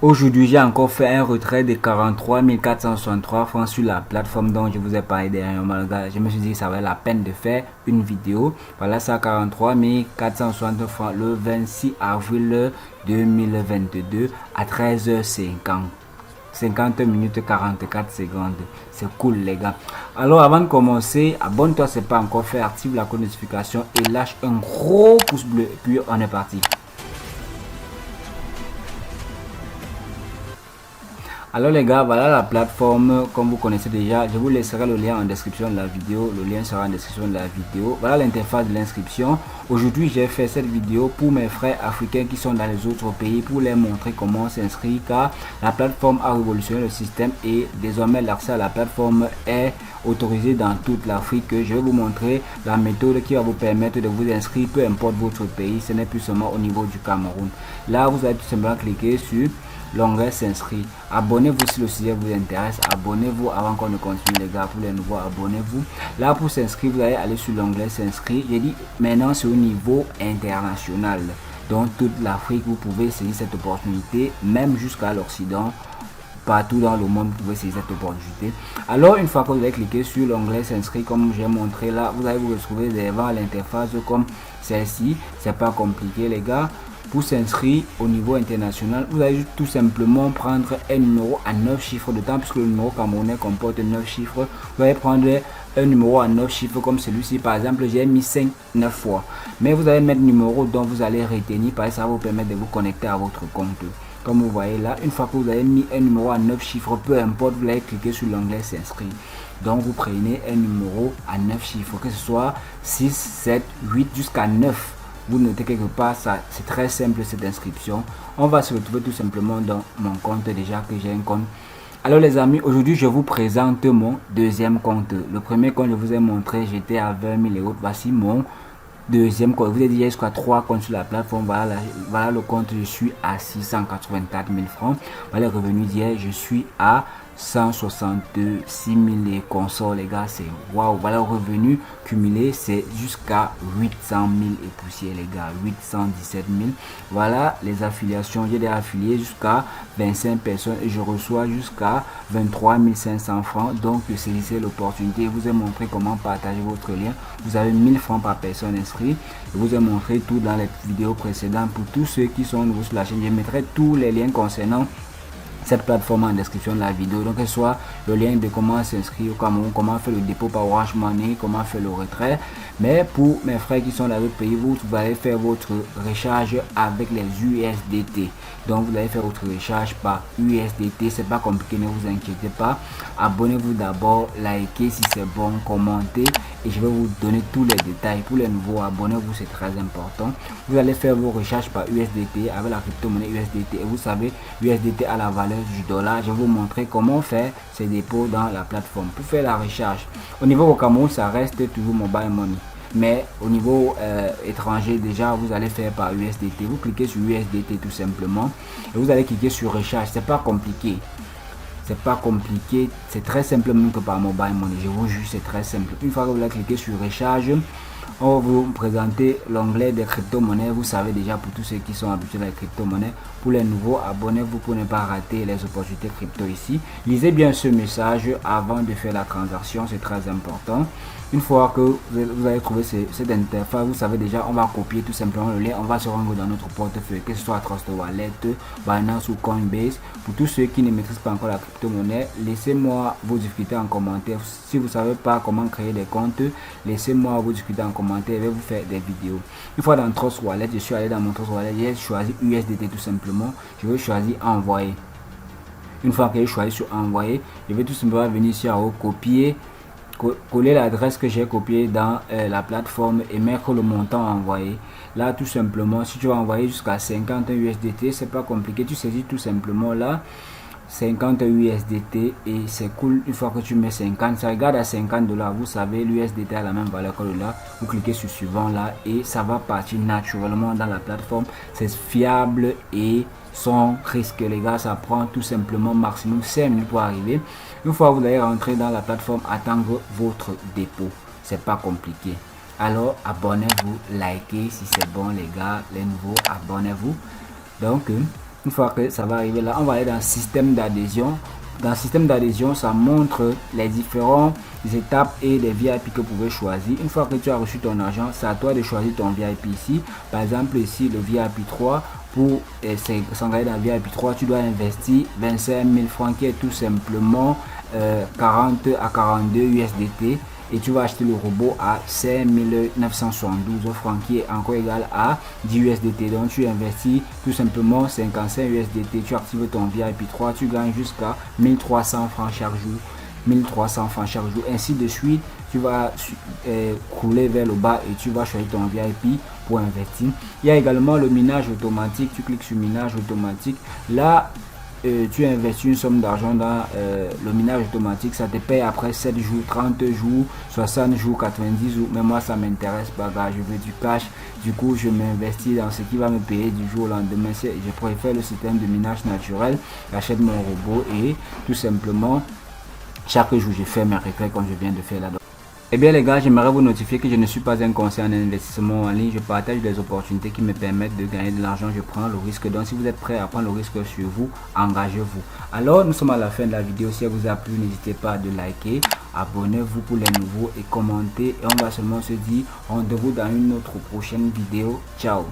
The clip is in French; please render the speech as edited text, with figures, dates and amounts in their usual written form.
Aujourd'hui, j'ai encore fait un retrait de 43 463 francs sur la plateforme dont je vous ai parlé dernièrement. Je me suis dit que ça valait la peine de faire une vidéo. Voilà, ça 43 460 francs le 26 avril 2022 à 13h50. 50 minutes 44 secondes. C'est cool les gars. Alors avant de commencer, abonne-toi si ce n'est pas encore fait, active la notification et lâche un gros pouce bleu. Puis on est parti. Alors les gars, voilà la plateforme comme vous connaissez déjà. Je vous laisserai le lien en description de la vidéo. Le lien sera en description de la vidéo. Voilà l'interface de l'inscription. Aujourd'hui, j'ai fait cette vidéo pour mes frères africains qui sont dans les autres pays pour les montrer comment s'inscrire, car la plateforme a révolutionné le système et désormais l'accès à la plateforme est autorisé dans toute l'Afrique. Je vais vous montrer la méthode qui va vous permettre de vous inscrire peu importe votre pays. Ce n'est plus seulement au niveau du Cameroun. Là, vous allez tout simplement cliquer sur l'onglet s'inscrire. Abonnez-vous si le sujet vous intéresse. Abonnez-vous avant qu'on ne continue les gars. Pour les nouveaux, abonnez-vous. Là pour s'inscrire, vous allez aller sur l'onglet s'inscrire. J'ai dit maintenant c'est au niveau international. Donc toute l'Afrique, vous pouvez saisir cette opportunité, même jusqu'à l'Occident. Partout dans le monde, vous pouvez saisir cette opportunité. Alors une fois que vous avez cliqué sur l'onglet s'inscrire comme j'ai montré là, vous allez vous retrouver devant l'interface comme celle-ci. C'est pas compliqué les gars. Pour s'inscrire au niveau international, vous allez tout simplement prendre un numéro à 9 chiffres de temps, puisque le numéro camerounais comporte 9 chiffres. Vous allez prendre un numéro à 9 chiffres comme celui-ci. Par exemple, j'ai mis 5 9 fois. Mais vous allez mettre le numéro dont vous allez retenir, parce que ça va vous permettre de vous connecter à votre compte. Comme vous voyez là, une fois que vous avez mis un numéro à 9 chiffres, peu importe, vous allez cliquer sur l'onglet s'inscrire. Donc vous prenez un numéro à 9 chiffres, que ce soit 6, 7, 8 jusqu'à 9. Vous notez quelque part, ça c'est très simple cette inscription. On va se retrouver tout simplement dans mon compte déjà que j'ai un compte. Alors les amis, aujourd'hui je vous présente mon deuxième compte. Le premier compte je vous ai montré, j'étais à 20 000 euros. Voici mon deuxième compte. Vous avez dit jusqu'à 3 comptes sur la plateforme. Voilà le compte, je suis à 684 000 francs. Voilà le revenu d'hier, je suis à 166 000 consorts les gars, c'est waouh. Voilà le revenu cumulé, c'est jusqu'à 800 000 et poussières les gars, 817 000. Voilà les affiliations, j'ai des affiliés jusqu'à 25 personnes et je reçois jusqu'à 23 500 francs. Donc saisissez l'opportunité. Je vous ai montré comment partager votre lien. Vous avez 1000 francs par personne inscrite. Je vous ai montré tout dans les vidéos précédentes. Pour tous ceux qui sont nouveaux sur la chaîne, je mettrai tous les liens concernant cette plateforme en description de la vidéo. Donc, que ce soit le lien de comment s'inscrire au Cameroun, comment faire le dépôt par Orange Money, comment faire le retrait. Mais pour mes frères qui sont dans d'autres pays, vous allez faire votre recharge avec les USDT. Donc, vous allez faire votre recharge par USDT. C'est pas compliqué, ne vous inquiétez pas. Abonnez-vous d'abord, likez si c'est bon, commentez et je vais vous donner tous les détails. Pour les nouveaux, abonnez-vous, c'est très important. Vous allez faire vos recharges par USDT avec la crypto-monnaie USDT. Et vous savez, USDT a la valeur du dollar. Je vais vous montrer comment faire ces dépôts dans la plateforme. Pour faire la recharge, au niveau au Cameroun, ça reste toujours mobile money. Mais au niveau étranger, déjà, vous allez faire par USDT. Vous cliquez sur USDT tout simplement. Et vous allez cliquer sur recharge. C'est pas compliqué. C'est pas compliqué, c'est très simple même que par mobile money. Je vous jure, c'est très simple. Une fois que vous allez cliquer sur recharge, on va vous présenter l'onglet des crypto-monnaies. Vous savez déjà, pour tous ceux qui sont habitués à la crypto-monnaie. Pour les nouveaux, abonnez-vous pour ne pas rater les opportunités crypto ici. Lisez bien ce message avant de faire la transaction, c'est très important. Une fois que vous avez trouvé cette interface, vous savez déjà, on va copier tout simplement le lien. On va se rendre dans notre portefeuille, que ce soit Trust Wallet, Binance ou Coinbase. Pour tous ceux qui ne maîtrisent pas encore la crypto-monnaie, laissez-moi vos difficultés en commentaire. Si vous ne savez pas comment créer des comptes, laissez-moi vos difficultés en commentaire. Je vais vous faire des vidéos. Une fois dans Trust Wallet, je suis allé dans mon Trust Wallet, j'ai choisi USDT tout simplement. Je vais choisir envoyer. Une fois que j'ai choisi sur envoyer, je vais tout simplement venir ici en haut, copier, coller l'adresse que j'ai copiée dans la plateforme et mettre le montant envoyé. Là tout simplement, si tu vas envoyer jusqu'à 50 USDT, c'est pas compliqué, tu saisis tout simplement là 50 USDT et c'est cool. Une fois que tu mets 50, ça regarde à 50 $. Vous savez, l'USDT a la même valeur que le dollar. Vous cliquez sur suivant là et ça va partir naturellement dans la plateforme. C'est fiable et sans risque les gars. Ça prend tout simplement maximum 5 minutes pour arriver. Une fois que vous allez rentrer dans la plateforme, attendre votre dépôt. C'est pas compliqué. Alors abonnez-vous, likez si c'est bon les gars. Les nouveaux, abonnez-vous. Donc Une fois que ça va arriver là, on va aller dans système d'adhésion. Dans le système d'adhésion, ça montre les différentes étapes et les VIP que vous pouvez choisir. Une fois que tu as reçu ton argent, c'est à toi de choisir ton VIP ici. Par exemple, ici, le VIP 3, pour s'engager dans le VIP 3, tu dois investir 25 000 francs qui est tout simplement 40 à 42 USDT. Et tu vas acheter le robot à 5 972 francs qui est encore égal à 10 USDT. Donc tu investis tout simplement 55 USDT, tu actives ton VIP 3, tu gagnes jusqu'à 1300 francs chaque jour. 1300 francs chaque jour, ainsi de suite. Tu vas rouler vers le bas et tu vas choisir ton VIP pour investir. Il y a également le minage automatique. Tu cliques sur minage automatique. Là, tu investis une somme d'argent dans le minage automatique, ça te paye après 7 jours, 30 jours, 60 jours, 90 jours. Mais moi, ça m'intéresse pas, gars. Je veux du cash. Du coup, je m'investis dans ce qui va me payer du jour au lendemain. Je préfère le système de minage naturel. J'achète mon robot et tout simplement, chaque jour, je fais mes retraits comme je viens de faire là. Eh bien les gars, j'aimerais vous notifier que je ne suis pas un conseiller en investissement en ligne. Je partage des opportunités qui me permettent de gagner de l'argent. Je prends le risque. Donc si vous êtes prêt à prendre le risque sur vous, engagez-vous. Alors nous sommes à la fin de la vidéo. Si elle vous a plu, n'hésitez pas à de liker. Abonnez-vous pour les nouveaux et commentez. Et on va seulement se dire rendez-vous dans une autre prochaine vidéo. Ciao.